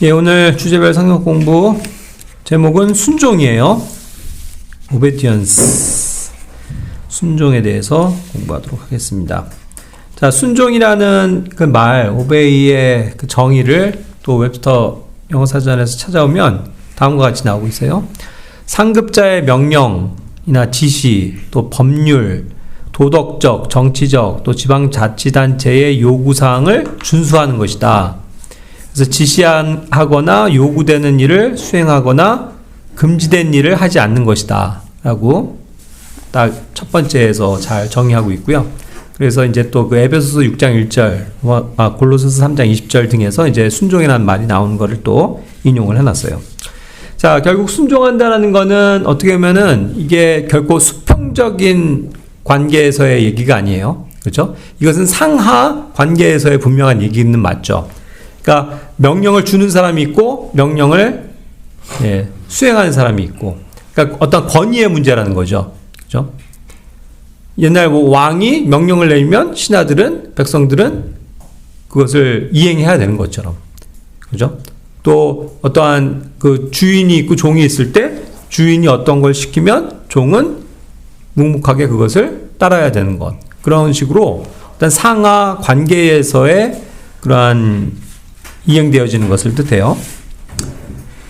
예, 오늘 주제별 성경 공부 제목은 순종이에요. 오베디언스. 순종에 대해서 공부하도록 하겠습니다. 자, 순종이라는 그 말, 오베이의 그 정의를 또 웹스터 영어사전에서 찾아오면 다음과 같이 나오고 있어요. 상급자의 명령이나 지시, 또 법률, 도덕적, 정치적, 또 지방자치단체의 요구사항을 준수하는 것이다. 그래서 지시하거나 요구되는 일을 수행하거나 금지된 일을 하지 않는 것이다. 라고 딱 첫 번째에서 잘 정의하고 있고요. 그래서 이제 또 그 에베소서 6장 1절, 골로새서 3장 20절 등에서 이제 순종이라는 말이 나오는 거를 또 인용을 해놨어요. 자, 결국 순종한다라는 거는 어떻게 보면은 이게 결코 수평적인 관계에서의 얘기가 아니에요. 그렇죠? 이것은 상하 관계에서의 분명한 얘기는 맞죠. 그러니까 명령을 주는 사람이 있고 명령을 수행하는 사람이 있고, 그러니까 어떤 권위의 문제라는 거죠. 그렇죠? 옛날 뭐 왕이 명령을 내리면 신하들은, 백성들은 그것을 이행해야 되는 것처럼. 그죠? 또 어떠한 그 주인이 있고 종이 있을 때 주인이 어떤 걸 시키면 종은 묵묵하게 그것을 따라야 되는 것. 그런 식으로 어떤 상하 관계에서의 그러한 이행되어지는 것을 뜻해요.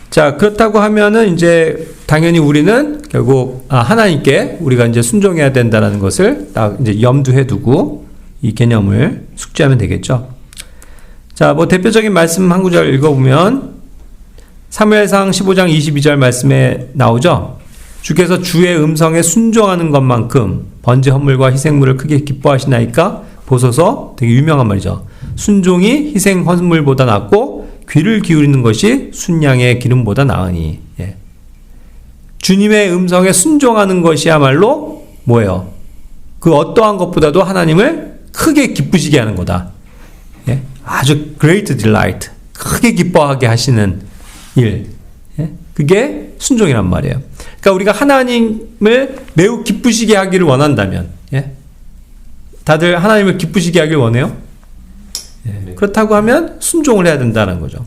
자, 그렇다고 하면은 이제 당연히 우리는 결국 하나님께 우리가 이제 순종해야 된다는 것을 딱 이제 염두에 두고 이 개념을 숙지하면 되겠죠. 자, 뭐 대표적인 말씀 한 구절 읽어보면 사무엘상 15장 22절 말씀에 나오죠. 주께서 주의 음성에 순종하는 것만큼 번제 헌물과 희생물을 크게 기뻐하시나이까 보소서. 되게 유명한 말이죠. 순종이 희생 헌물보다 낫고 귀를 기울이는 것이 순양의 기름보다 나으니. 예. 주님의 음성에 순종하는 것이야말로 뭐예요? 그 어떠한 것보다도 하나님을 크게 기쁘시게 하는 거다. 예? 아주 great delight, 크게 기뻐하게 하시는 일. 예? 그게 순종이란 말이에요. 그러니까 우리가 하나님을 매우 기쁘시게 하기를 원한다면, 예? 다들 하나님을 기쁘시게 하길 원해요? 예. 그렇다고 하면 순종을 해야 된다는 거죠.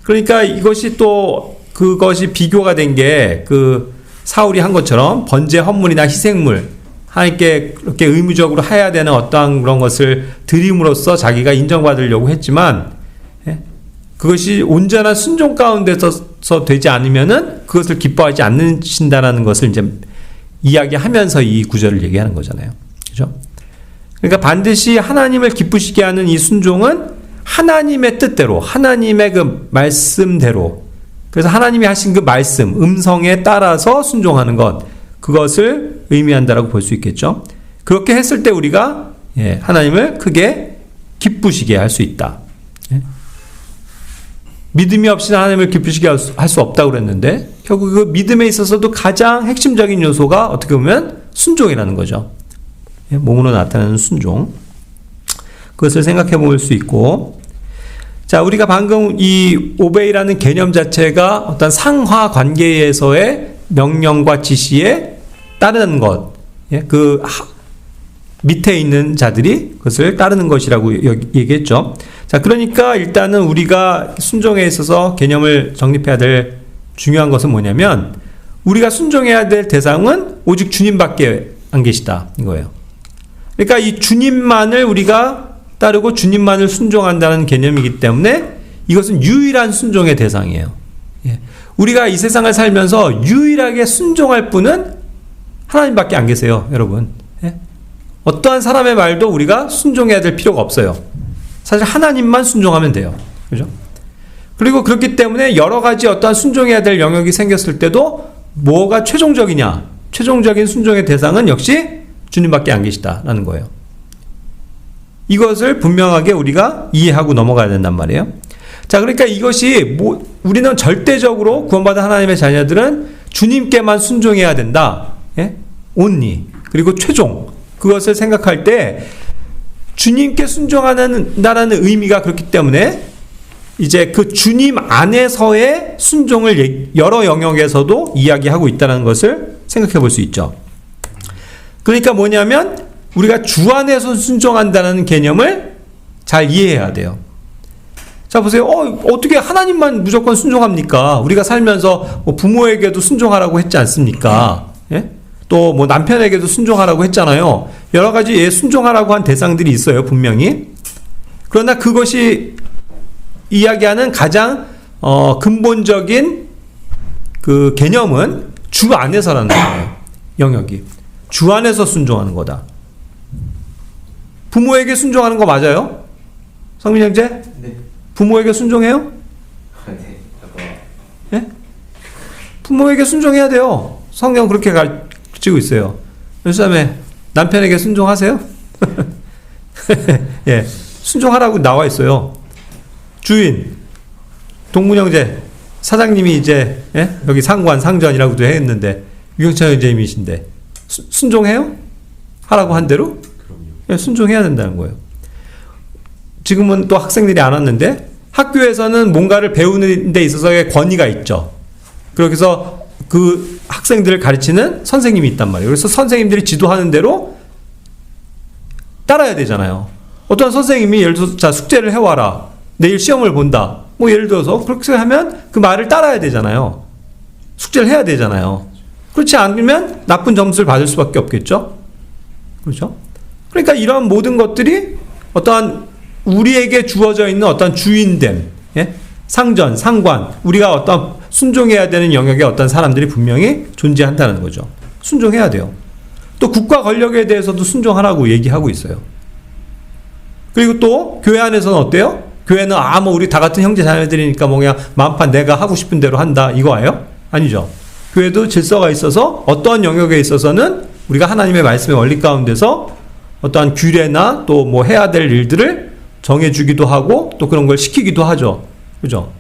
그러니까 이것이 또 그것이 비교가 된 게 그 사울이 한 것처럼 번제 헌물이나 희생물, 하나님께 그렇게 의무적으로 해야 되는 어떠한 그런 것을 드림으로써 자기가 인정받으려고 했지만, 예? 그것이 온전한 순종 가운데서 되지 않으면은 그것을 기뻐하지 않으신다라는 것을 이제 이야기하면서 이 구절을 얘기하는 거잖아요. 그죠? 그러니까 반드시 하나님을 기쁘시게 하는 이 순종은 하나님의 뜻대로, 하나님의 그 말씀대로, 그래서 하나님이 하신 그 말씀, 음성에 따라서 순종하는 것, 그것을 의미한다라고 볼 수 있겠죠. 그렇게 했을 때 우리가 하나님을 크게 기쁘시게 할 수 있다. 믿음이 없이는 하나님을 기쁘시게 할 수 없다고 그랬는데 결국 그 믿음에 있어서도 가장 핵심적인 요소가 어떻게 보면 순종이라는 거죠. 몸으로 나타나는 순종. 그것을 생각해 볼 수 있고, 자, 우리가 방금 이 오베이라는 개념 자체가 어떤 상하 관계에서의 명령과 지시에 따르는 것, 그 밑에 있는 자들이 그것을 따르는 것이라고 얘기했죠. 자, 그러니까 일단은 우리가 순종에 있어서 개념을 정립해야 될 중요한 것은 뭐냐면, 우리가 순종해야 될 대상은 오직 주님밖에 안 계시다, 이거예요. 그러니까 이 주님만을 우리가 따르고 주님만을 순종한다는 개념이기 때문에 이것은 유일한 순종의 대상이에요. 우리가 이 세상을 살면서 유일하게 순종할 분은 하나님밖에 안 계세요, 여러분. 어떠한 사람의 말도 우리가 순종해야 될 필요가 없어요. 사실 하나님만 순종하면 돼요. 그죠? 그리고 그렇기 때문에 여러 가지 어떠한 순종해야 될 영역이 생겼을 때도 뭐가 최종적이냐? 최종적인 순종의 대상은 역시 주님밖에 안 계시다라는 거예요. 이것을 분명하게 우리가 이해하고 넘어가야 된단 말이에요. 자, 그러니까 이것이 우리는 절대적으로 구원받은 하나님의 자녀들은 주님께만 순종해야 된다. only. 그리고 최종. 그것을 생각할 때 주님께 순종한다라는 의미가 그렇기 때문에 이제 그 주님 안에서의 순종을 여러 영역에서도 이야기하고 있다는 것을 생각해 볼 수 있죠. 그러니까 뭐냐면 우리가 주 안에서 순종한다는 개념을 잘 이해해야 돼요. 자, 보세요. 어떻게 하나님만 무조건 순종합니까? 우리가 살면서 뭐 부모에게도 순종하라고 했지 않습니까? 예? 또 뭐 남편에게도 순종하라고 했잖아요. 여러 가지 순종하라고 한 대상들이 있어요, 분명히. 그러나 그것이 이야기하는 가장 근본적인 그 개념은 주 안에서라는 거예요. 영역이. 주 안에서 순종하는 거다. 부모에게 순종하는 거 맞아요? 성민 형제? 네. 부모에게 순종해요? 네. 예? 부모에게 순종해야 돼요. 성경 그렇게 가르치고 있어요. 요즘에 남편에게 순종하세요? 예. 순종하라고 나와 있어요. 주인, 동문 형제, 사장님이 이제, 예? 여기 상관, 상전이라고도 했는데, 유경찬 형제님이신데, 순종해요? 하라고 한 대로? 그럼요. 예, 순종해야 된다는 거예요. 지금은 또 학생들이 안 왔는데, 학교에서는 뭔가를 배우는 데 있어서의 권위가 있죠. 그래서 그 학생들을 가르치는 선생님이 있단 말이에요. 그래서 선생님들이 지도하는 대로 따라야 되잖아요. 어떤 선생님이 예를 들어서 자, 숙제를 해와라. 내일 시험을 본다. 뭐 예를 들어서 그렇게 하면 그 말을 따라야 되잖아요. 숙제를 해야 되잖아요. 그렇지 않으면 나쁜 점수를 받을 수밖에 없겠죠. 그렇죠? 그러니까 이런 모든 것들이 어떠한 우리에게 주어져 있는 어떤 주인됨, 예? 상전, 상관, 우리가 어떤 순종해야 되는 영역에 어떤 사람들이 분명히 존재한다는 거죠. 순종해야 돼요. 또 국가 권력에 대해서도 순종하라고 얘기하고 있어요. 그리고 또 교회 안에서는 어때요? 교회는 뭐 우리 다 같은 형제 자매들이니까 뭐 그냥 마음판 내가 하고 싶은 대로 한다 이거예요? 아니죠. 교회도 질서가 있어서 어떠한 영역에 있어서는 우리가 하나님의 말씀의 원리 가운데서 어떠한 규례나 또 뭐 해야 될 일들을 정해주기도 하고 또 그런 걸 시키기도 하죠. 그죠?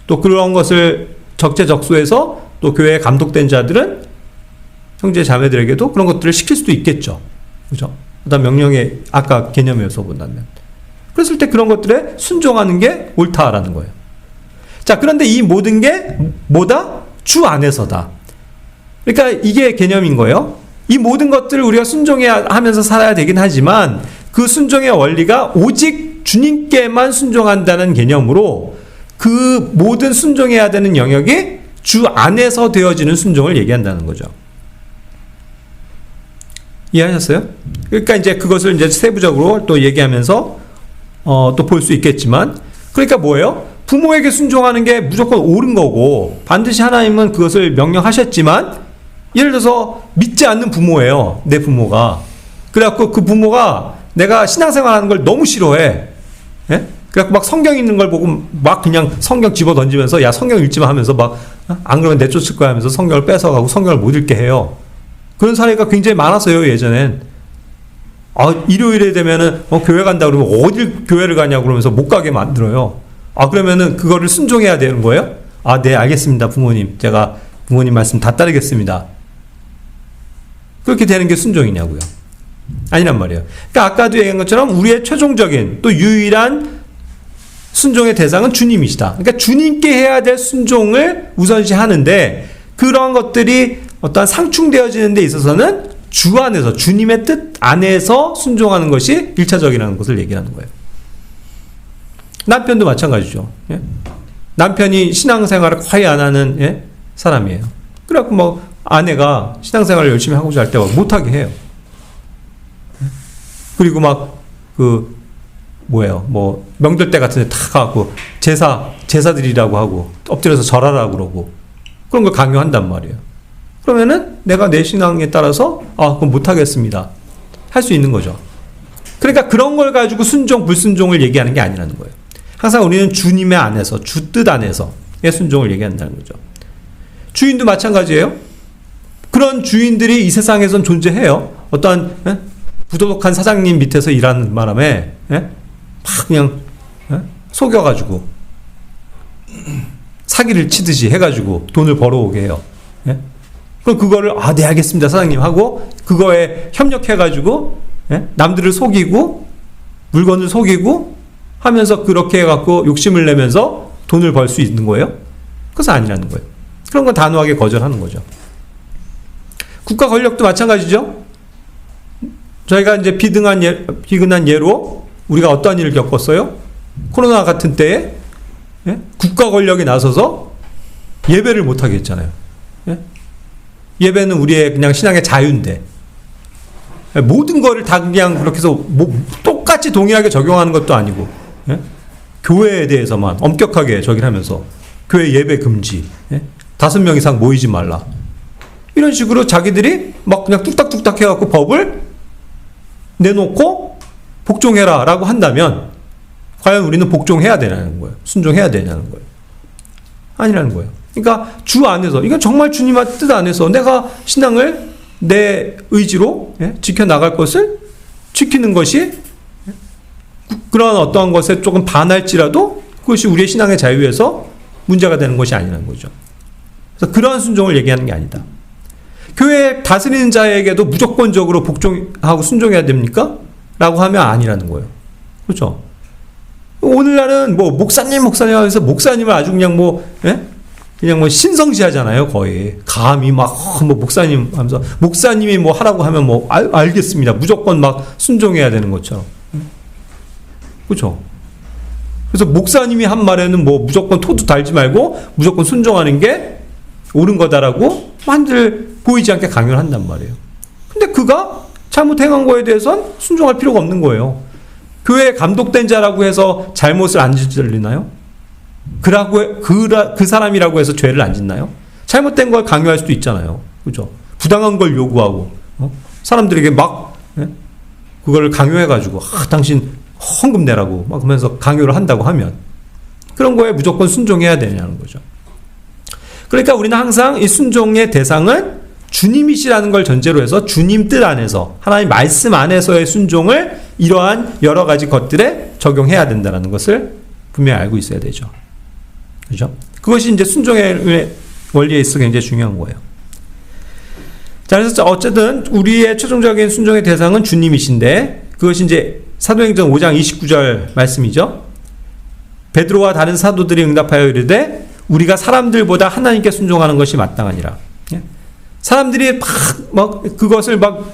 또 그런 것을 적재적소해서 또 교회에 감독된 자들은 형제 자매들에게도 그런 것들을 시킬 수도 있겠죠. 그죠? 어떤 명령의 아까 개념에서 본다면. 그랬을 때 그런 것들에 순종하는 게 옳다라는 거예요. 자, 그런데 이 모든 게 뭐다? 주 안에서다. 그러니까 이게 개념인 거예요. 이 모든 것들을 우리가 순종해야 하면서 살아야 되긴 하지만 그 순종의 원리가 오직 주님께만 순종한다는 개념으로 그 모든 순종해야 되는 영역이 주 안에서 되어지는 순종을 얘기한다는 거죠. 이해하셨어요? 그러니까 이제 그것을 이제 세부적으로 또 얘기하면서 또 볼 수 있겠지만, 그러니까 뭐예요? 부모에게 순종하는 게 무조건 옳은 거고 반드시 하나님은 그것을 명령하셨지만, 예를 들어서 믿지 않는 부모예요. 내 부모가. 그래갖고 그 부모가 내가 신앙생활하는 걸 너무 싫어해. 예? 그래갖고 막 성경 있는 걸 보고 막 그냥 성경 집어 던지면서 야 성경 읽지 마 하면서 막 안 그러면 내쫓을 거야 하면서 성경을 뺏어가고 성경을 못 읽게 해요. 그런 사례가 굉장히 많았어요, 예전엔. 일요일에 되면은 교회 간다 그러면 어딜 교회를 가냐고 그러면서 못 가게 만들어요. 그러면은 그거를 순종해야 되는 거예요? 네, 알겠습니다, 부모님. 제가 부모님 말씀 다 따르겠습니다. 그렇게 되는 게 순종이냐고요? 아니란 말이에요. 그러니까 아까도 얘기한 것처럼 우리의 최종적인 또 유일한 순종의 대상은 주님이시다. 그러니까 주님께 해야 될 순종을 우선시 하는데, 그러한 것들이 어떠한 상충되어지는 데 있어서는 주 안에서, 주님의 뜻 안에서 순종하는 것이 1차적이라는 것을 얘기하는 거예요. 남편도 마찬가지죠. 예? 남편이 신앙생활을 거의 안 하는, 예? 사람이에요. 그래갖고 뭐 아내가 신앙생활을 열심히 하고자 할 때 못하게 해요. 그리고 막 명절 때 같은 데 다 가갖고 제사드리라고 하고 엎드려서 절하라고 그러고 그런 걸 강요한단 말이에요. 그러면은 내가 내 신앙에 따라서 그건 못하겠습니다 할 수 있는 거죠. 그러니까 그런 걸 가지고 순종 불순종을 얘기하는 게 아니라는 거예요. 항상 우리는 주님의 안에서, 주 뜻 안에서의 순종을 얘기한다는 거죠. 주인도 마찬가지예요. 그런 주인들이 이 세상에선 존재해요. 어떠한 부도덕한 사장님 밑에서 일하는 바람에 막 그냥 속여가지고 사기를 치듯이 해가지고 돈을 벌어오게 해요. 그럼 그거를 네, 알겠습니다, 사장님 하고 그거에 협력해가지고 남들을 속이고 물건을 속이고 하면서 그렇게 해갖고 욕심을 내면서 돈을 벌 수 있는 거예요? 그것은 아니라는 거예요. 그런 건 단호하게 거절하는 거죠. 국가 권력도 마찬가지죠. 저희가 이제 비근한 예로 우리가 어떠한 일을 겪었어요? 코로나 같은 때에 예? 국가 권력이 나서서 예배를 못하게 했잖아요. 예? 예배는 우리의 그냥 신앙의 자유인데 모든 거를 다 그냥 그렇게 해서 똑같이 동일하게 적용하는 것도 아니고 예? 교회에 대해서만 엄격하게 저기를 하면서 교회 예배 금지, 예? 5명 이상 모이지 말라, 이런 식으로 자기들이 막 그냥 뚝딱뚝딱 해갖고 법을 내놓고 복종해라 라고 한다면 과연 우리는 복종해야 되냐는 거예요. 순종해야 되냐는 거예요. 아니라는 거예요. 그러니까 주 안에서, 이건 정말 주님의 뜻 안에서 내가 신앙을 내 의지로 지켜나갈 것을 지키는 것이, 그러한 어떠한 것에 조금 반할지라도 그것이 우리의 신앙의 자유에서 문제가 되는 것이 아니라는 거죠. 그래서 그러한 순종을 얘기하는 게 아니다. 교회 다스리는 자에게도 무조건적으로 복종하고 순종해야 됩니까? 라고 하면 아니라는 거예요. 그렇죠? 오늘날은 뭐 목사님 하면서 목사님을 아주 그냥 그냥 뭐 신성시하잖아요. 거의 감히 막 뭐 목사님 하면서 목사님이 뭐 하라고 하면 뭐 알겠습니다, 무조건 막 순종해야 되는 것처럼. 그렇죠? 그래서 목사님이 한 말에는 뭐 무조건 토도 달지 말고 무조건 순종하는 게 옳은 거다라고 만들 보이지 않게 강요를 한단 말이에요. 근데 그가 잘못 행한 거에 대해서는 순종할 필요가 없는 거예요. 교회에 감독된 자라고 해서 잘못을 안 저질리나요? 그 사람이라고 해서 죄를 안 짓나요? 잘못된 걸 강요할 수도 있잖아요. 그죠? 부당한 걸 요구하고, 사람들에게 막, 그걸 강요해가지고, 당신 헌금 내라고, 막 그러면서 강요를 한다고 하면, 그런 거에 무조건 순종해야 되냐는 거죠. 그러니까 우리는 항상 이 순종의 대상은 주님이시라는 걸 전제로 해서 주님 뜻 안에서, 하나님 말씀 안에서의 순종을 이러한 여러 가지 것들에 적용해야 된다는 것을 분명히 알고 있어야 되죠. 그죠? 그것이 이제 순종의 원리에 있어 굉장히 중요한 거예요. 자, 그래서 어쨌든 우리의 최종적인 순종의 대상은 주님이신데, 그것이 이제 사도행전 5장 29절 말씀이죠. 베드로와 다른 사도들이 응답하여 이르되 우리가 사람들보다 하나님께 순종하는 것이 마땅하니라. 사람들이 막 그것을 막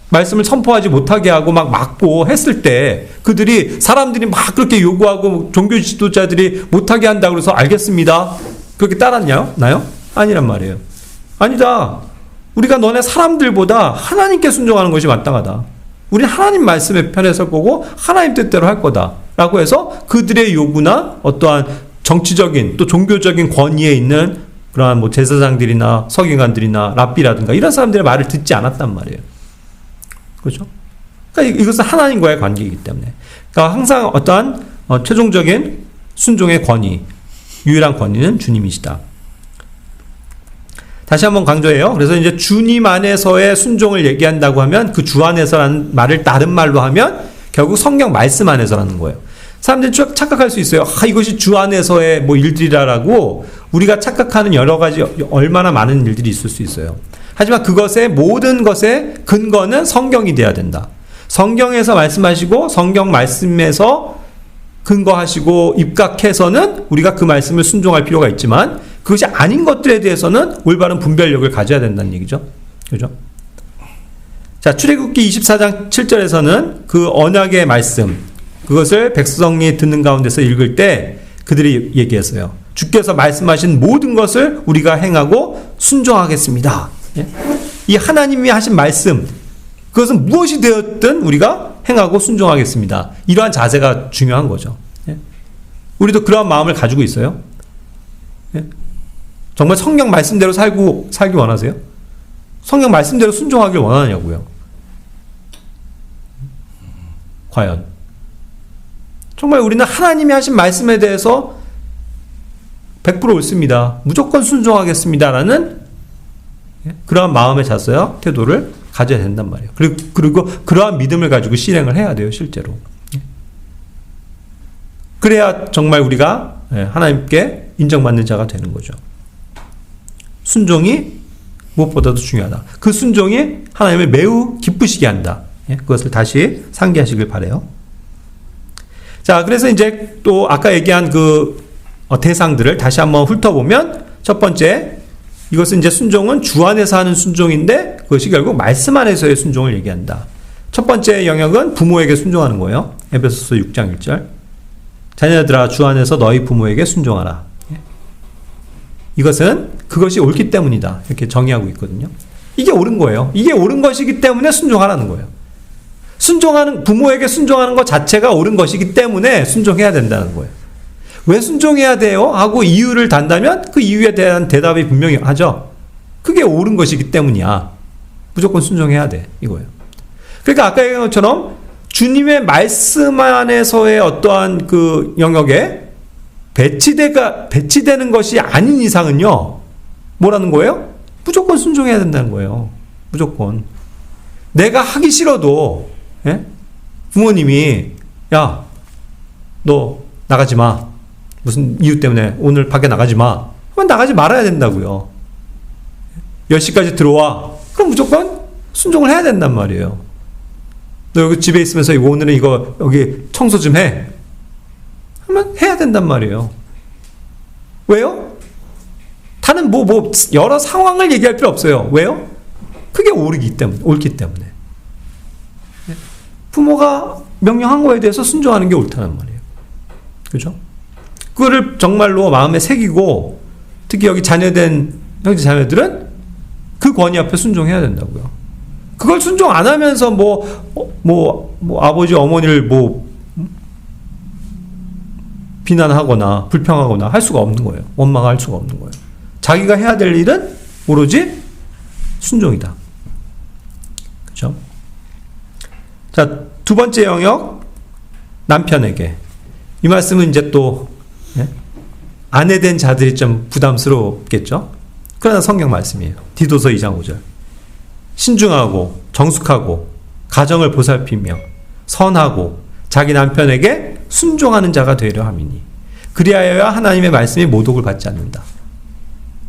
말씀을 선포하지 못하게 하고 막 막고 했을 때 그들이, 사람들이 막 그렇게 요구하고 종교 지도자들이 못하게 한다고 해서 알겠습니다, 그렇게 따랐나요? 아니란 말이에요. 아니다. 우리가 너네 사람들보다 하나님께 순종하는 것이 마땅하다. 우리는 하나님 말씀에 편에 설 거고 하나님 뜻대로 할 거다 라고 해서 그들의 요구나 어떠한 정치적인 또 종교적인 권위에 있는 그러한 뭐 제사장들이나 서기관들이나 랍비라든가 이런 사람들의 말을 듣지 않았단 말이에요. 그렇죠? 그러니까 이것은 하나님과의 관계이기 때문에. 그러니까 항상 어떠한 최종적인 순종의 권위, 유일한 권위는 주님이시다. 다시 한번 강조해요. 그래서 이제 주님 안에서의 순종을 얘기한다고 하면 그 주 안에서라는 말을 다른 말로 하면 결국 성경 말씀 안에서라는 거예요. 사람들이 착각할 수 있어요. 이것이 주 안에서의 뭐 일들이라고 우리가 착각하는 여러 가지 얼마나 많은 일들이 있을 수 있어요. 하지만 그것의 모든 것의 근거는 성경이 돼야 된다. 성경에서 말씀하시고 성경 말씀에서 근거하시고 입각해서는 우리가 그 말씀을 순종할 필요가 있지만 그것이 아닌 것들에 대해서는 올바른 분별력을 가져야 된다는 얘기죠. 그죠? 자, 출애굽기 24장 7절에서는 그 언약의 말씀, 그것을 백성이 듣는 가운데서 읽을 때 그들이 얘기했어요. 주께서 말씀하신 모든 것을 우리가 행하고 순종하겠습니다. 예? 이 하나님이 하신 말씀, 그것은 무엇이 되었든 우리가 행하고 순종하겠습니다. 이러한 자세가 중요한 거죠. 예? 우리도 그러한 마음을 가지고 있어요. 예? 정말 성경 말씀대로 살기 원하세요? 성경 말씀대로 순종하길 원하냐고요? 과연 정말 우리는 하나님이 하신 말씀에 대해서 100% 옳습니다, 무조건 순종하겠습니다라는 그러한 마음의 자세와 태도를 가져야 된단 말이에요. 그리고 그러한 믿음을 가지고 실행을 해야 돼요, 실제로. 그래야 정말 우리가 하나님께 인정받는 자가 되는 거죠. 순종이 무엇보다도 중요하다. 그 순종이 하나님을 매우 기쁘시게 한다. 그것을 다시 상기하시길 바라요. 자, 그래서 이제 또 아까 얘기한 그 대상들을 다시 한번 훑어보면, 첫 번째, 이것은 이제 순종은 주 안에서 하는 순종인데 그것이 결국 말씀 안에서의 순종을 얘기한다. 첫 번째 영역은 부모에게 순종하는 거예요. 에베소서 6장 1절. 자녀들아 주 안에서 너희 부모에게 순종하라. 이것은 그것이 옳기 때문이다. 이렇게 정의하고 있거든요. 이게 옳은 거예요. 이게 옳은 것이기 때문에 순종하라는 거예요. 부모에게 순종하는 것 자체가 옳은 것이기 때문에 순종해야 된다는 거예요. 왜 순종해야 돼요? 하고 이유를 단다면 그 이유에 대한 대답이 분명히 하죠. 그게 옳은 것이기 때문이야. 무조건 순종해야 돼. 이거예요. 그러니까 아까 얘기한 것처럼 주님의 말씀 안에서의 어떠한 그 영역에 배치되는 것이 아닌 이상은요, 뭐라는 거예요? 무조건 순종해야 된다는 거예요. 무조건. 내가 하기 싫어도, 부모님이, 야, 너 나가지 마. 무슨 이유 때문에 오늘 밖에 나가지 마. 그럼 나가지 말아야 된다고요. 10시까지 들어와. 그럼 무조건 순종을 해야 된단 말이에요. 너 여기 집에 있으면서 오늘은 이거 여기 청소 좀 해. 하면 해야 된단 말이에요. 왜요? 다른 여러 상황을 얘기할 필요 없어요. 왜요? 그게 옳기 때문에. 부모가 명령한 거에 대해서 순종하는 게 옳다는 말이에요. 그죠? 그거를 정말로 마음에 새기고, 특히 여기 자녀된 형제 자녀들은 그 권위 앞에 순종해야 된다고요. 그걸 순종 안 하면서 아버지, 어머니를 비난하거나 불평하거나 할 수가 없는 거예요. 원망할 수가 없는 거예요. 자기가 해야 될 일은 오로지 순종이다. 그렇죠? 자, 두 번째 영역, 남편에게. 이 말씀은 이제 또 아내 된 자들이 좀 부담스럽겠죠? 그러나 성경 말씀이에요. 디도서 2장 5절. 신중하고 정숙하고 가정을 보살피며 선하고 자기 남편에게 순종하는 자가 되려 함이니 그리하여야 하나님의 말씀이 모독을 받지 않는다.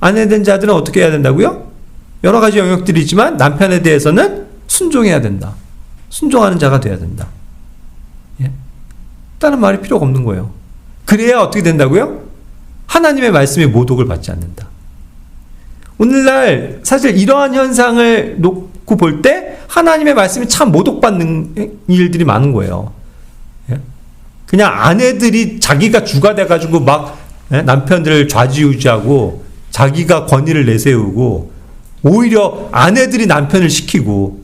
아내 된 자들은 어떻게 해야 된다고요? 여러 가지 영역들이지만 남편에 대해서는 순종해야 된다. 순종하는 자가 돼야 된다. 다른 말이 필요가 없는 거예요. 그래야 어떻게 된다고요? 하나님의 말씀이 모독을 받지 않는다. 오늘날 사실 이러한 현상을 놓고 볼 때 하나님의 말씀이 참 모독받는 일들이 많은 거예요. 그냥 아내들이 자기가 주가 돼가지고 막 남편들을 좌지우지하고 자기가 권위를 내세우고 오히려 아내들이 남편을 시키고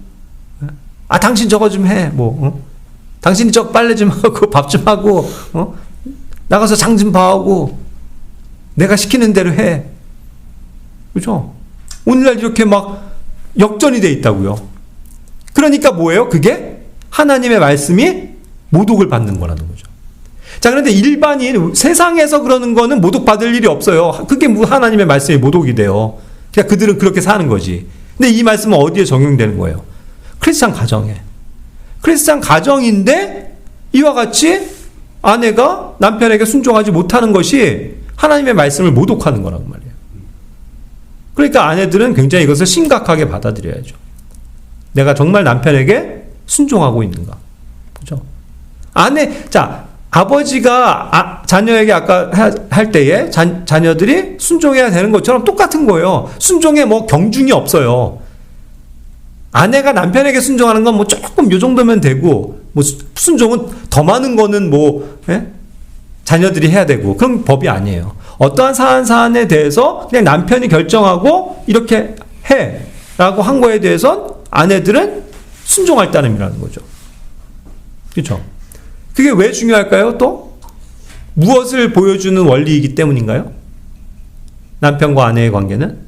당신 저거 좀 해. 당신이 저 빨래 좀 하고 밥 좀 하고 나가서 장 좀 봐오고 내가 시키는 대로 해. 그죠? 오늘날 이렇게 막 역전이 돼 있다고요. 그러니까 뭐예요? 그게 하나님의 말씀이 모독을 받는 거라는 거죠. 자, 그런데 일반인 세상에서 그러는 거는 모독받을 일이 없어요. 그게 하나님의 말씀이 모독이 돼요. 그러니까 그들은 그렇게 사는 거지. 근데 이 말씀은 어디에 적용되는 거예요? 크리스찬 가정에. 크리스찬 가정인데 이와 같이 아내가 남편에게 순종하지 못하는 것이 하나님의 말씀을 모독하는 거란 말이에요. 그러니까 아내들은 굉장히 이것을 심각하게 받아들여야죠. 내가 정말 남편에게 순종하고 있는가. 그죠? 아버지가 자녀에게 아까 할 때에 자녀들이 순종해야 되는 것처럼 똑같은 거예요. 순종에 경중이 없어요. 아내가 남편에게 순종하는 건 조금 요 정도면 되고, 순종은 더 많은 거는 자녀들이 해야 되고, 그런 법이 아니에요. 어떠한 사안에 대해서 그냥 남편이 결정하고 이렇게 해 라고 한 거에 대해서 아내들은 순종할 따름이라는 거죠. 그렇죠? 그게 왜 중요할까요? 또 무엇을 보여주는 원리이기 때문인가요? 남편과 아내의 관계는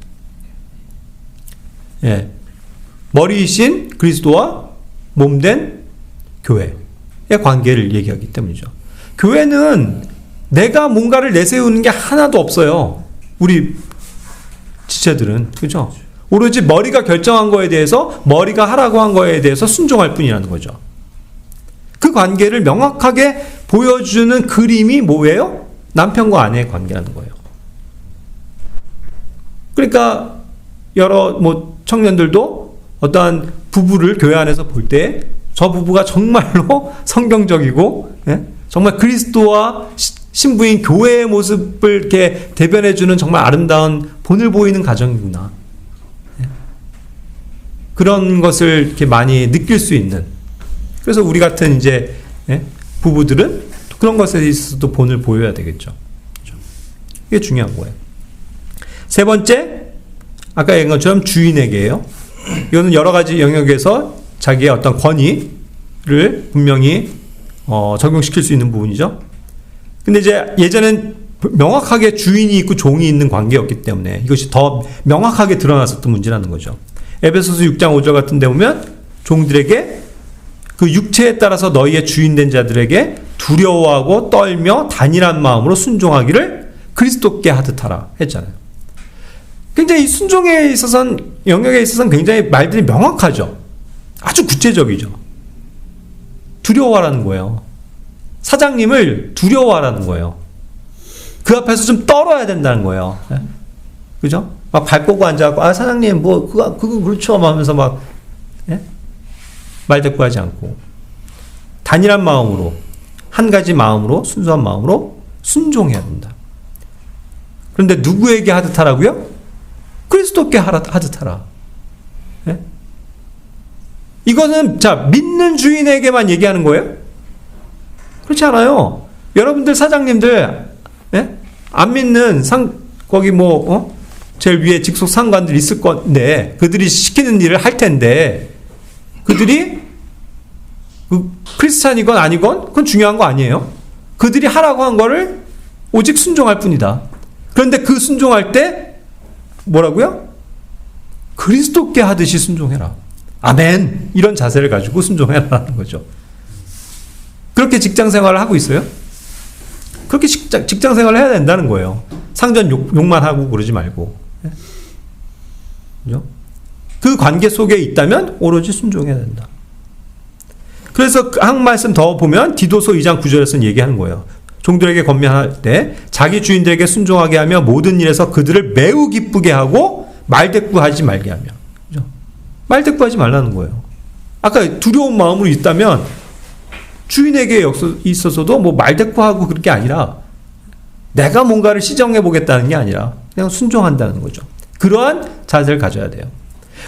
머리이신 그리스도와 몸된 교회의 관계를 얘기하기 때문이죠. 교회는 내가 뭔가를 내세우는 게 하나도 없어요. 우리 지체들은. 그죠? 오로지 머리가 결정한 거에 대해서, 머리가 하라고 한 거에 대해서 순종할 뿐이라는 거죠. 그 관계를 명확하게 보여주는 그림이 뭐예요? 남편과 아내의 관계라는 거예요. 그러니까 여러 청년들도 어떠한 부부를 교회 안에서 볼 때 저 부부가 정말로 성경적이고 정말 그리스도와 신부인 교회의 모습을 이렇게 대변해주는 정말 아름다운 본을 보이는 가정이구나. 그런 것을 이렇게 많이 느낄 수 있는. 그래서 우리 같은 이제 부부들은 또 그런 것에 있어서도 본을 보여야 되겠죠. 그렇죠? 이게 중요한 거예요. 세 번째, 아까 얘기한 것처럼 주인에게예요. 이거는 여러 가지 영역에서 자기의 어떤 권위를 분명히 적용시킬 수 있는 부분이죠. 근데 이제 예전엔 명확하게 주인이 있고 종이 있는 관계였기 때문에 이것이 더 명확하게 드러났었던 문제라는 거죠. 에베소서 6장 5절 같은 데 보면 종들에게 그 육체에 따라서 너희의 주인된 자들에게 두려워하고 떨며 단일한 마음으로 순종하기를 그리스도께 하듯 하라 했잖아요. 굉장히 이 순종에 있어서는, 영역에 있어서는 굉장히 말들이 명확하죠. 아주 구체적이죠. 두려워하라는 거예요. 사장님을 두려워하라는 거예요. 그 앞에서 좀 떨어야 된다는 거예요. 그죠? 막 발 꽂고 앉아갖고, 아, 사장님, 뭐, 그거 그렇죠. 하면서 막, 예? 말대꾸하지 않고. 단일한 마음으로, 한 가지 마음으로, 순수한 마음으로 순종해야 된다. 그런데 누구에게 하듯 하라고요? 그리스도께 하듯 하라. 예? 이거는, 자, 믿는 주인에게만 얘기하는 거예요? 그렇지 않아요. 여러분들 사장님들, 예? 안 믿는 거기 제일 위에 직속 상관들 있을 건데, 그들이 시키는 일을 할 텐데, 그들이 크리스찬이건 아니건 그건 중요한 거 아니에요. 그들이 하라고 한 거를 오직 순종할 뿐이다. 그런데 그 순종할 때 뭐라고요? 그리스도께 하듯이 순종해라. 아멘. 이런 자세를 가지고 순종해라는 거죠. 그렇게 직장 생활을 하고 있어요? 그렇게 직장 생활을 해야 된다는 거예요. 상전 욕만 하고 그러지 말고. 그죠? 그 관계 속에 있다면 오로지 순종해야 된다. 그래서 한 말씀 더 보면 디도서 2장 9절에서는 얘기하는 거예요. 종들에게 권면할 때 자기 주인들에게 순종하게 하며 모든 일에서 그들을 매우 기쁘게 하고 말대꾸하지 말게 하며. 그죠? 말대꾸하지 말라는 거예요. 아까 두려운 마음으로 있다면 주인에게 있어서도 뭐 말대꾸하고 그런 게 아니라 내가 뭔가를 시정해 보겠다는 게 아니라 그냥 순종한다는 거죠. 그러한 자세를 가져야 돼요.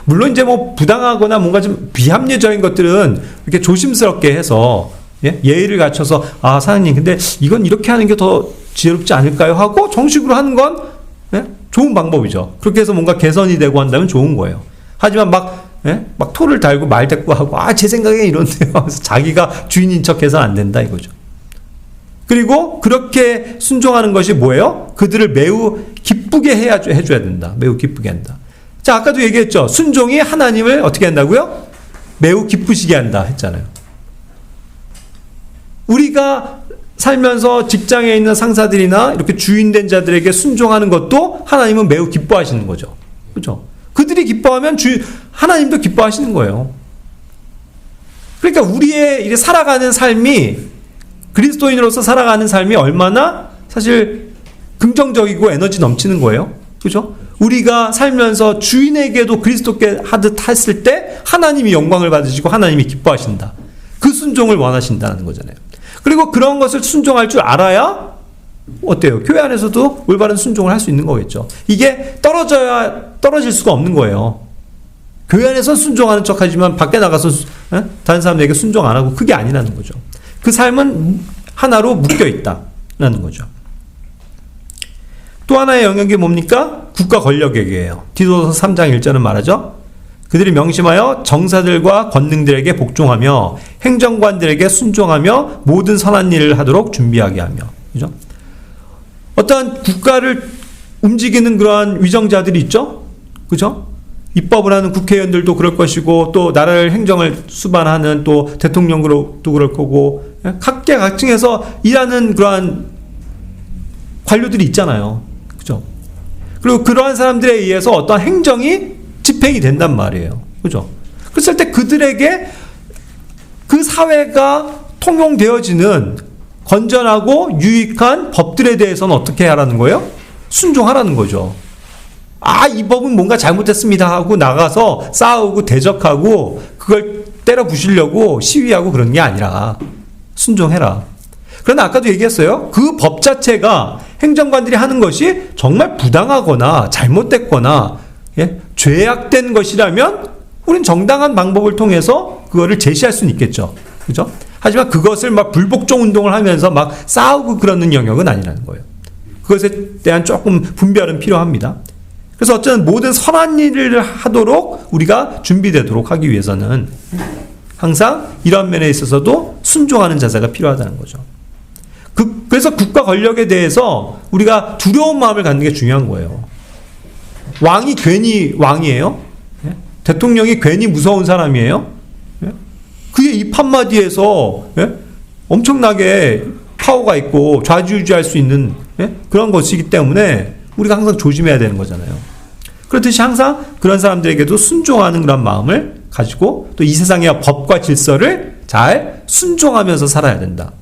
물론 이제 뭐 부당하거나 뭔가 좀 비합리적인 것들은 이렇게 조심스럽게 해서 예의를 갖춰서 아 사장님 근데 이건 이렇게 하는 게 더 지혜롭지 않을까요? 하고 정식으로 하는 건 좋은 방법이죠. 그렇게 해서 뭔가 개선이 되고 한다면 좋은 거예요. 하지만 막 토를 달고 말대꾸하고 아 제 생각에 이런데요. 그래서 자기가 주인인 척해서 안 된다 이거죠. 그리고 그렇게 순종하는 것이 뭐예요? 그들을 매우 기쁘게 해줘야 된다. 매우 기쁘게 한다. 자, 아까도 얘기했죠. 순종이 하나님을 어떻게 한다고요? 매우 기쁘시게 한다 했잖아요. 우리가 살면서 직장에 있는 상사들이나 이렇게 주인된 자들에게 순종하는 것도 하나님은 매우 기뻐하시는 거죠. 그렇죠? 그들이 기뻐하면 하나님도 기뻐하시는 거예요. 그러니까 우리의 이렇게 살아가는 삶이 그리스도인으로서 살아가는 삶이 얼마나 사실 긍정적이고 에너지 넘치는 거예요. 그죠? 우리가 살면서 주인에게도 그리스도께 하듯 했을 때 하나님이 영광을 받으시고 하나님이 기뻐하신다. 그 순종을 원하신다는 거잖아요. 그리고 그런 것을 순종할 줄 알아야 어때요? 교회 안에서도 올바른 순종을 할 수 있는 거겠죠. 이게 떨어질 수가 없는 거예요. 교회 안에서 순종하는 척 하지만 밖에 나가서 다른 사람들에게 순종 안 하고 그게 아니라는 거죠. 그 삶은 하나로 묶여 있다라는 거죠. 또 하나의 영역이 뭡니까? 국가 권력에게예요. 디도서 3장 1절은 말하죠. 그들이 명심하여 정사들과 권능들에게 복종하며 행정관들에게 순종하며 모든 선한 일을 하도록 준비하게 하며. 그죠? 어떠한 국가를 움직이는 그러한 위정자들이 있죠? 그죠? 입법을 하는 국회의원들도 그럴 것이고 또 나라를 행정을 수반하는 또 대통령도 그럴 거고 각계각층에서 일하는 그러한 관료들이 있잖아요. 그죠? 그리고 그러한 사람들에 의해서 어떤 행정이 집행이 된단 말이에요. 그죠? 그랬을 때 그들에게 그 사회가 통용되어지는 건전하고 유익한 법들에 대해서는 어떻게 하라는 거예요? 순종하라는 거죠. 아, 이 법은 뭔가 잘못됐습니다 하고 나가서 싸우고 대적하고 그걸 때려 부시려고 시위하고 그런 게 아니라 순종해라. 그러나 아까도 얘기했어요. 그 법 자체가 행정관들이 하는 것이 정말 부당하거나 잘못됐거나 죄악된 것이라면 우린 정당한 방법을 통해서 그거를 제시할 수는 있겠죠. 그죠? 하지만 그것을 막 불복종 운동을 하면서 막 싸우고 그러는 영역은 아니라는 거예요. 그것에 대한 조금 분별은 필요합니다. 그래서 어쨌든 모든 선한 일을 하도록 우리가 준비되도록 하기 위해서는 항상 이런 면에 있어서도 순종하는 자세가 필요하다는 거죠. 그래서 국가 권력에 대해서 우리가 두려운 마음을 갖는 게 중요한 거예요. 왕이 괜히 왕이에요? 예? 대통령이 괜히 무서운 사람이에요? 예? 그의 입 한마디에서 예? 엄청나게 파워가 있고 좌지우지할 수 있는 예? 그런 것이기 때문에 우리가 항상 조심해야 되는 거잖아요. 그렇듯이 항상 그런 사람들에게도 순종하는 그런 마음을 가지고 또 이 세상의 법과 질서를 잘 순종하면서 살아야 된다.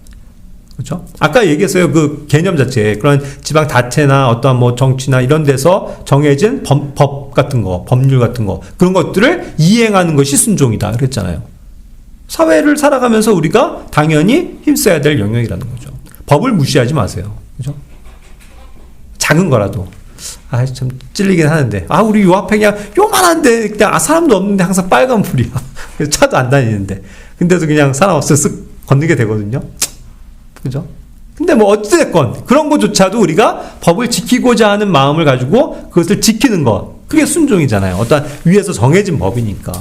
그렇죠? 아까 얘기했어요. 그 개념 자체, 그런 지방 다체나 어떠한 뭐 정치나 이런 데서 정해진 법 같은 거, 법률 같은 거, 그런 것들을 이행하는 것이 순종이다. 그랬잖아요. 사회를 살아가면서 우리가 당연히 힘써야 될 영역이라는 거죠. 법을 무시하지 마세요. 그죠? 작은 거라도. 아, 참 찔리긴 하는데. 아, 우리 요 앞에 그냥 요만한데, 그냥 사람도 없는데 항상 빨간 불이야. 그래서 차도 안 다니는데. 근데도 그냥 사람 없어 쓱 건너게 되거든요. 그죠? 근데 뭐 어찌됐건 그런 것조차도 우리가 법을 지키고자 하는 마음을 가지고 그것을 지키는 것. 그게 순종이잖아요. 어떤 위에서 정해진 법이니까.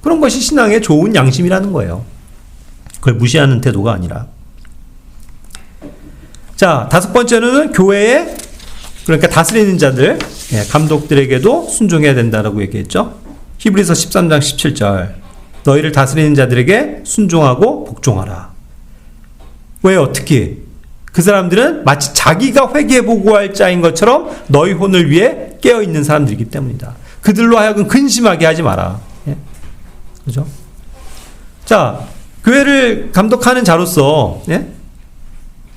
그런 것이 신앙의 좋은 양심이라는 거예요. 그걸 무시하는 태도가 아니라. 자, 다섯 번째는 교회의 그러니까 다스리는 자들, 감독들에게도 순종해야 된다라고 얘기했죠. 히브리서 13장 17절. 너희를 다스리는 자들에게 순종하고 복종하라. 왜요? 특히 그 사람들은 마치 자기가 회개 보고할 자인 것처럼 너희 혼을 위해 깨어있는 사람들이기 때문이다. 그들로 하여금 근심하게 하지 마라. 그죠? 자, 교회를 감독하는 자로서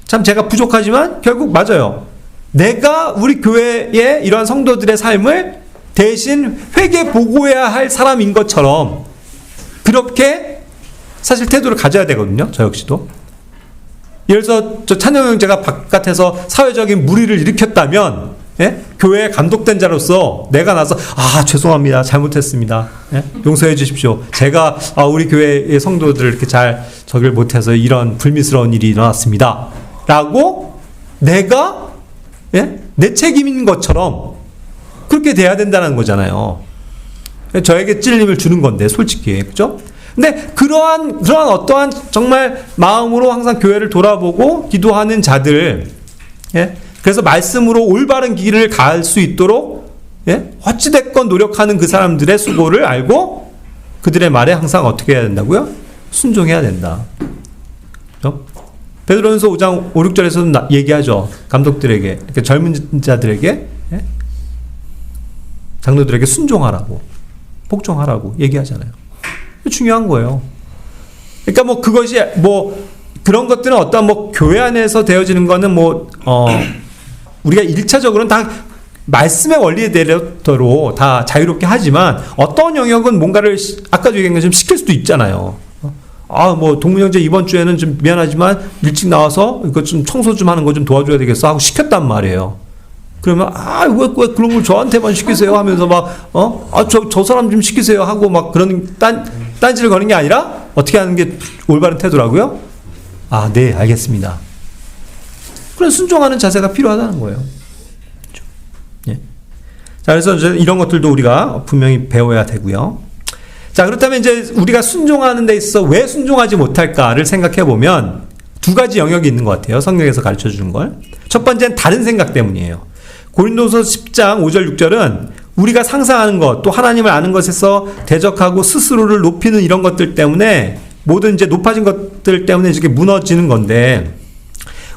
참 제가 부족하지만 결국 맞아요. 내가 우리 교회의 이러한 성도들의 삶을 대신 회개 보고해야 할 사람인 것처럼 그렇게 사실 태도를 가져야 되거든요. 저 역시도. 예를 들어서 저 찬영 형제가 바깥에서 사회적인 무리를 일으켰다면 교회에 감독된 자로서 내가 나서 죄송합니다. 잘못했습니다. 용서해 주십시오. 제가 우리 교회의 성도들을 이렇게 잘 저기를 못해서 이런 불미스러운 일이 일어났습니다. 라고 내가 내 책임인 것처럼 그렇게 돼야 된다는 거잖아요. 저에게 찔림을 주는 건데 솔직히. 그죠? 근데 그러한 어떠한 정말 마음으로 항상 교회를 돌아보고 기도하는 자들, 그래서 말씀으로 올바른 길을 갈 수 있도록 어찌됐건 노력하는 그 사람들의 수고를 알고 그들의 말에 항상 어떻게 해야 된다고요? 순종해야 된다. 그렇죠? 베드로전서 5장 5, 6절에서도 얘기하죠. 감독들에게, 이렇게 젊은 자들에게, 장로들에게 순종하라고, 복종하라고 얘기하잖아요. 중요한 거예요. 그러니까 뭐 그것이 뭐 그런 것들은 어떤 뭐 교회 안에서 되어지는 거는 우리가 1차적으로는 다 말씀의 원리에 대로 다 자유롭게 하지만 어떤 영역은 뭔가를 아까도 얘기한 것처럼 시킬 수도 있잖아요. 뭐 동문 형제 이번 주에는 좀 미안하지만 일찍 나와서 이거 좀 청소 좀 하는 거 좀 도와줘야 되겠어 하고 시켰단 말이에요. 그러면 왜 그런 걸 저한테만 시키세요 하면서 막 저 사람 좀 시키세요 하고 막 그런 딴지를 거는 게 아니라 어떻게 하는 게 올바른 태도라고요? 네, 알겠습니다. 그런 순종하는 자세가 필요하다는 거예요. 그렇죠? 자, 그래서 이제 이런 것들도 우리가 분명히 배워야 되고요. 자, 그렇다면 이제 우리가 순종하는 데 있어서 왜 순종하지 못할까를 생각해 보면 두 가지 영역이 있는 것 같아요. 성경에서 가르쳐 주는 걸. 첫 번째는 다른 생각 때문이에요. 고린도서 10장 5절 6절은 우리가 상상하는 것, 또 하나님을 아는 것에서 대적하고 스스로를 높이는 이런 것들 때문에 모든 이제 높아진 것들 때문에 이렇게 무너지는 건데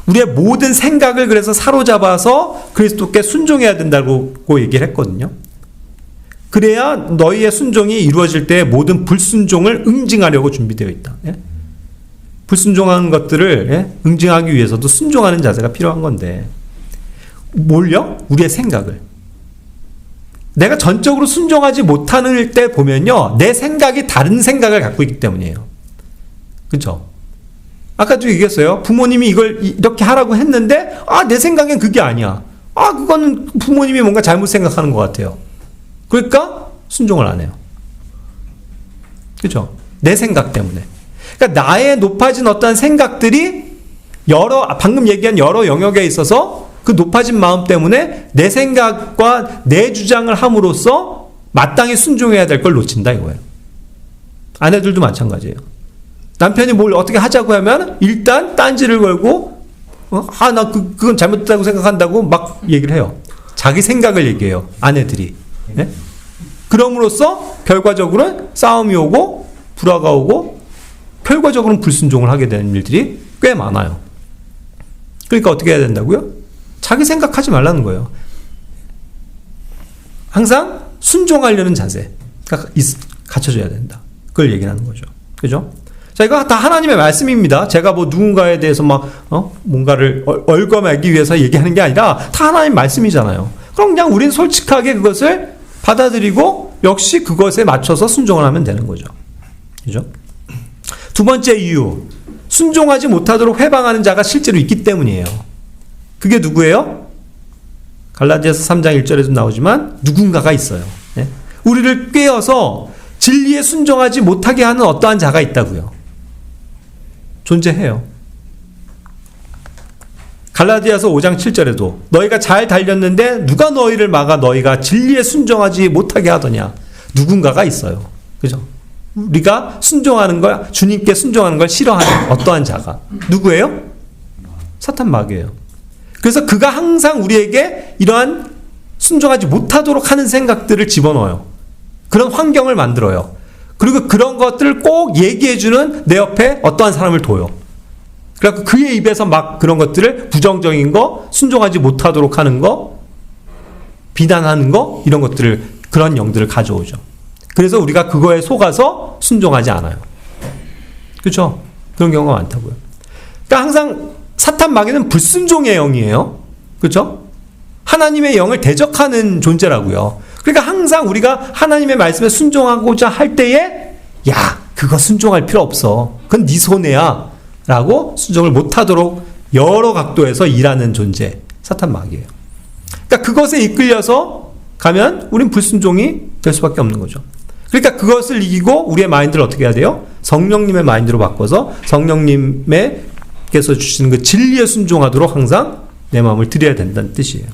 우리의 모든 생각을 그래서 사로잡아서 그리스도께 순종해야 된다고 얘기를 했거든요. 그래야 너희의 순종이 이루어질 때 모든 불순종을 응징하려고 준비되어 있다. 불순종하는 것들을 응징하기 위해서도 순종하는 자세가 필요한 건데 뭘요? 우리의 생각을. 내가 전적으로 순종하지 못하는 때 보면요. 내 생각이 다른 생각을 갖고 있기 때문이에요. 그렇죠? 아까도 얘기했어요. 부모님이 이걸 이렇게 하라고 했는데 내 생각엔 그게 아니야. 그거는 부모님이 뭔가 잘못 생각하는 것 같아요. 그러니까 순종을 안 해요. 그렇죠? 내 생각 때문에. 그러니까 나의 높아진 어떤 생각들이 방금 얘기한 여러 영역에 있어서 그 높아진 마음 때문에 내 생각과 내 주장을 함으로써 마땅히 순종해야 될 걸 놓친다 이거예요. 아내들도 마찬가지예요. 남편이 뭘 어떻게 하자고 하면 일단 딴지를 걸고 나 그건 잘못됐다고 생각한다고 막 얘기를 해요. 자기 생각을 얘기해요. 아내들이. 네? 그럼으로써 결과적으로는 싸움이 오고 불화가 오고 결과적으로는 불순종을 하게 되는 일들이 꽤 많아요. 그러니까 어떻게 해야 된다고요? 자기 생각하지 말라는 거예요. 항상 순종하려는 자세가 갖춰져야 된다. 그걸 얘기하는 거죠. 그죠? 자, 이거 다 하나님의 말씀입니다. 제가 뭐 누군가에 대해서 뭔가를 얽어매기 위해서 얘기하는 게 아니라 다 하나님 말씀이잖아요. 그럼 그냥 우린 솔직하게 그것을 받아들이고 역시 그것에 맞춰서 순종을 하면 되는 거죠. 그죠? 두 번째 이유. 순종하지 못하도록 회방하는 자가 실제로 있기 때문이에요. 그게 누구예요? 갈라디아서 3장 1절에도 나오지만 누군가가 있어요. 네? 우리를 꿰어서 진리에 순종하지 못하게 하는 어떠한 자가 있다고요. 존재해요. 갈라디아서 5장 7절에도 너희가 잘 달렸는데 누가 너희를 막아 너희가 진리에 순종하지 못하게 하더냐. 누군가가 있어요. 그죠? 우리가 순종하는 걸, 주님께 순종하는 걸 싫어하는 어떠한 자가. 누구예요? 사탄 마귀예요. 그래서 그가 항상 우리에게 이러한 순종하지 못하도록 하는 생각들을 집어넣어요. 그런 환경을 만들어요. 그리고 그런 것들을 꼭 얘기해주는 내 옆에 어떠한 사람을 둬요. 그래서 그의 입에서 막 그런 것들을 부정적인 거, 순종하지 못하도록 하는 거, 비난하는 거, 이런 것들을, 그런 영들을 가져오죠. 그래서 우리가 그거에 속아서 순종하지 않아요. 그렇죠? 그런 경우가 많다고요. 그러니까 항상 사탄 마귀는 불순종의 영이에요. 그렇죠? 하나님의 영을 대적하는 존재라고요. 그러니까 항상 우리가 하나님의 말씀에 순종하고자 할 때에 야, 그거 순종할 필요 없어. 그건 네 손해야. 라고 순종을 못하도록 여러 각도에서 일하는 존재, 사탄 마귀예요. 그러니까 그것에 이끌려서 가면 우린 불순종이 될 수밖에 없는 거죠. 그러니까 그것을 이기고 우리의 마인드를 어떻게 해야 돼요? 성령님의 마인드로 바꿔서 성령님께서 주시는 그 진리에 순종하도록 항상 내 마음을 드려야 된다는 뜻이에요.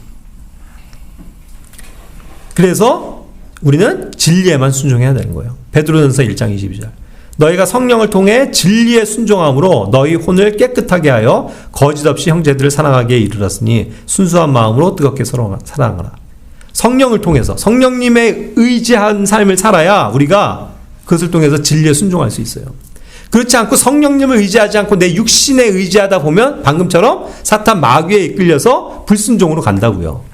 그래서 우리는 진리에만 순종해야 되는 거예요. 베드로전서 1장 22절. 너희가 성령을 통해 진리에 순종함으로 너희 혼을 깨끗하게 하여 거짓 없이 형제들을 사랑하기에 이르렀으니 순수한 마음으로 뜨겁게 사랑하라. 성령을 통해서 성령님의 의지한 삶을 살아야 우리가 그것을 통해서 진리에 순종할 수 있어요. 그렇지 않고 성령님을 의지하지 않고 내 육신에 의지하다 보면 방금처럼 사탄 마귀에 이끌려서 불순종으로 간다고요.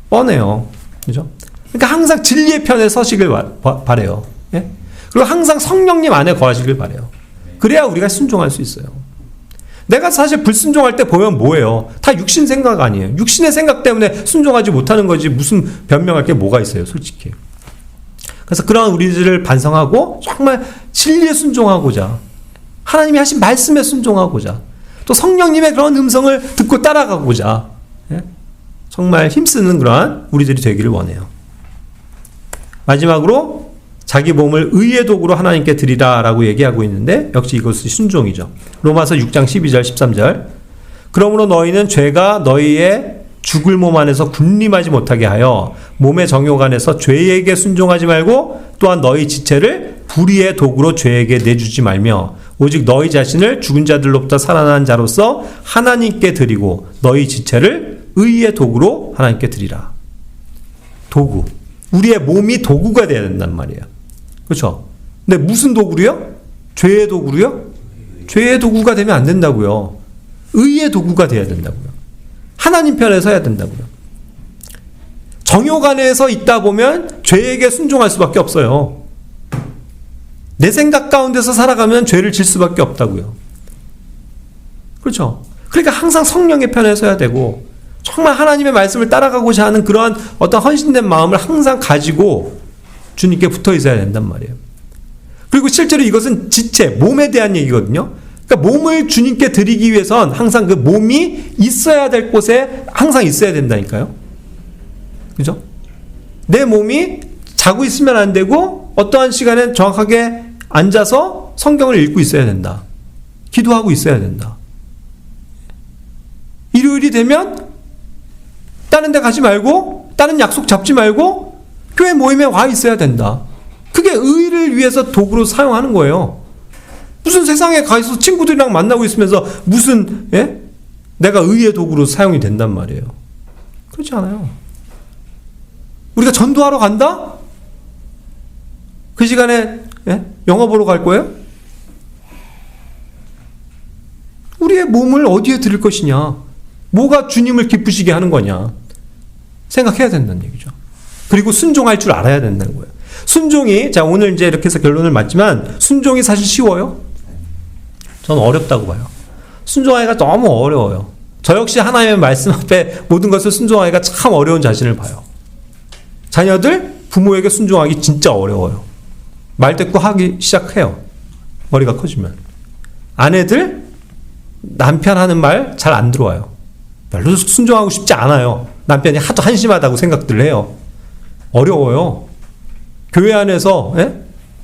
뻔해요. 그죠? 그러니까 항상 진리의 편에 서시길 바래요. 예? 그리고 항상 성령님 안에 거하시길 바래요. 그래야 우리가 순종할 수 있어요. 내가 사실 불순종할 때 보면 뭐예요? 다 육신 생각 아니에요. 육신의 생각 때문에 순종하지 못하는 거지 무슨 변명할 게 뭐가 있어요, 솔직히. 그래서 그런 우리들을 반성하고 정말 진리에 순종하고자, 하나님이 하신 말씀에 순종하고자, 또 성령님의 그런 음성을 듣고 따라가고자, 예? 정말 힘쓰는 그러한 우리들이 되기를 원해요. 마지막으로 자기 몸을 의의 도구로 하나님께 드리라 라고 얘기하고 있는데 역시 이것이 순종이죠. 로마서 6장 12절 13절. 그러므로 너희는 죄가 너희의 죽을 몸 안에서 군림하지 못하게 하여 몸의 정욕 안에서 죄에게 순종하지 말고 또한 너희 지체를 불의의 도구로 죄에게 내주지 말며 오직 너희 자신을 죽은 자들로부터 살아난 자로서 하나님께 드리고 너희 지체를 의의 도구로 하나님께 드리라. 도구. 우리의 몸이 도구가 돼야 된단 말이에요. 그렇죠? 근데 무슨 도구로요? 죄의 도구로요? 죄의 도구가 되면 안 된다고요. 의의 도구가 돼야 된다고요. 하나님 편에 서야 된다고요. 정욕 안에서 있다 보면 죄에게 순종할 수밖에 없어요. 내 생각 가운데서 살아가면 죄를 질 수밖에 없다고요. 그렇죠? 그러니까 항상 성령의 편에 서야 되고 정말 하나님의 말씀을 따라가고자 하는 그러한 어떤 헌신된 마음을 항상 가지고 주님께 붙어 있어야 된단 말이에요. 그리고 실제로 이것은 지체, 몸에 대한 얘기거든요. 그러니까 몸을 주님께 드리기 위해선 항상 그 몸이 있어야 될 곳에 항상 있어야 된다니까요. 그죠? 내 몸이 자고 있으면 안 되고 어떠한 시간에 정확하게 앉아서 성경을 읽고 있어야 된다. 기도하고 있어야 된다. 일요일이 되면 다른 데 가지 말고 다른 약속 잡지 말고 교회 모임에 와 있어야 된다. 그게 의를 위해서 도구로 사용하는 거예요. 무슨 세상에 가서 친구들이랑 만나고 있으면서 무슨 내가 의의 도구로 사용이 된단 말이에요. 그렇지 않아요. 우리가 전도하러 간다? 그 시간에 영화 보러 갈 거예요? 우리의 몸을 어디에 드릴 것이냐? 뭐가 주님을 기쁘시게 하는 거냐? 생각해야 된다는 얘기죠. 그리고 순종할 줄 알아야 된다는 거예요. 순종이, 자, 오늘 이제 이렇게 해서 결론을 맞지만, 순종이 사실 쉬워요? 저는 어렵다고 봐요. 순종하기가 너무 어려워요. 저 역시 하나님의 말씀 앞에 모든 것을 순종하기가 참 어려운 자신을 봐요. 자녀들, 부모에게 순종하기 진짜 어려워요. 말대꾸하기 시작해요. 머리가 커지면. 아내들, 남편 하는 말 잘 안 들어와요. 별로 순종하고 싶지 않아요. 남편이 하도 한심하다고 생각들 해요. 어려워요. 교회 안에서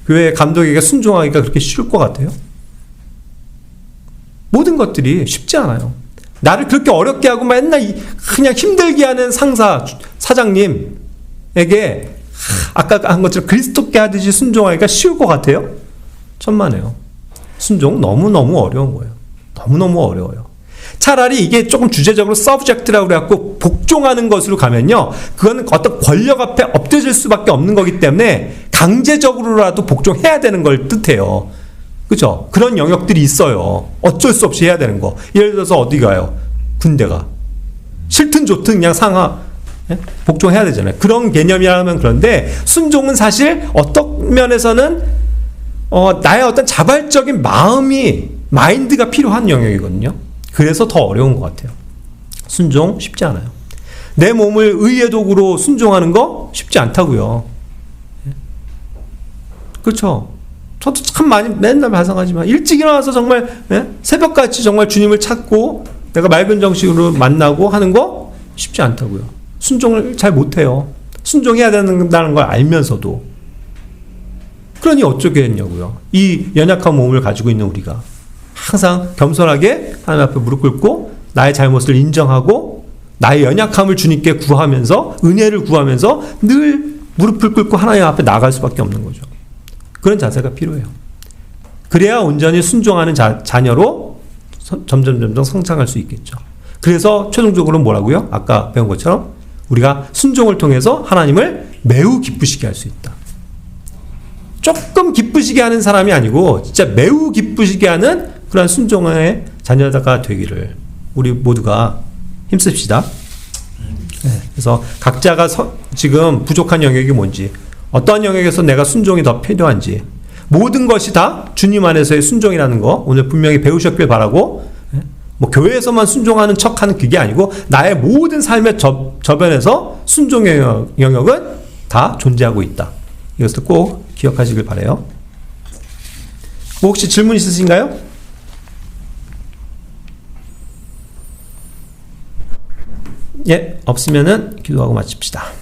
교회 감독에게 순종하기가 그렇게 쉬울 것 같아요? 모든 것들이 쉽지 않아요. 나를 그렇게 어렵게 하고 맨날 그냥 힘들게 하는 상사, 사장님에게 아까 한 것처럼 그리스도께 하듯이 순종하기가 쉬울 것 같아요? 천만에요. 순종 너무너무 어려운 거예요. 너무너무 어려워요. 차라리 이게 조금 주제적으로 서브젝트라고 그래갖고 복종하는 것으로 가면요, 그거는 어떤 권력 앞에 엎드질 수밖에 없는 거기 때문에 강제적으로라도 복종해야 되는 걸 뜻해요. 그죠? 그런 영역들이 있어요. 어쩔 수 없이 해야 되는 거. 예를 들어서 어디 가요? 군대가. 싫든 좋든 그냥 복종해야 되잖아요. 그런 개념이라면 그런데, 순종은 사실 어떤 면에서는 나의 어떤 자발적인 마인드가 필요한 영역이거든요. 그래서 더 어려운 것 같아요. 순종 쉽지 않아요. 내 몸을 의의 도구로 순종하는 거 쉽지 않다고요. 그렇죠? 저도 참 많이 맨날 반성하지만 일찍 일어나서 정말 새벽같이 정말 주님을 찾고 내가 맑은 정신으로 만나고 하는 거 쉽지 않다고요. 순종을 잘 못해요. 순종해야 된다는 걸 알면서도. 그러니 어쩌겠냐고요. 이 연약한 몸을 가지고 있는 우리가 항상 겸손하게 하나님 앞에 무릎 꿇고 나의 잘못을 인정하고 나의 연약함을 주님께 구하면서, 은혜를 구하면서 늘 무릎을 꿇고 하나님 앞에 나갈 수밖에 없는 거죠. 그런 자세가 필요해요. 그래야 온전히 순종하는 자녀로 점점 성장할 수 있겠죠. 그래서 최종적으로 뭐라고요? 아까 배운 것처럼 우리가 순종을 통해서 하나님을 매우 기쁘시게 할 수 있다. 조금 기쁘시게 하는 사람이 아니고 진짜 매우 기쁘시게 하는 그런 순종의 자녀가 되기를 우리 모두가 힘씁시다. 그래서 각자가 지금 부족한 영역이 뭔지, 어떤 영역에서 내가 순종이 더 필요한지, 모든 것이 다 주님 안에서의 순종이라는 거 오늘 분명히 배우셨길 바라고, 뭐 교회에서만 순종하는 척하는 그게 아니고 나의 모든 삶의 저변에서 순종의 영역은 다 존재하고 있다. 이것을 꼭 기억하시길 바라요. 뭐 혹시 질문 있으신가요? 예, 없으면은 기도하고 마칩시다.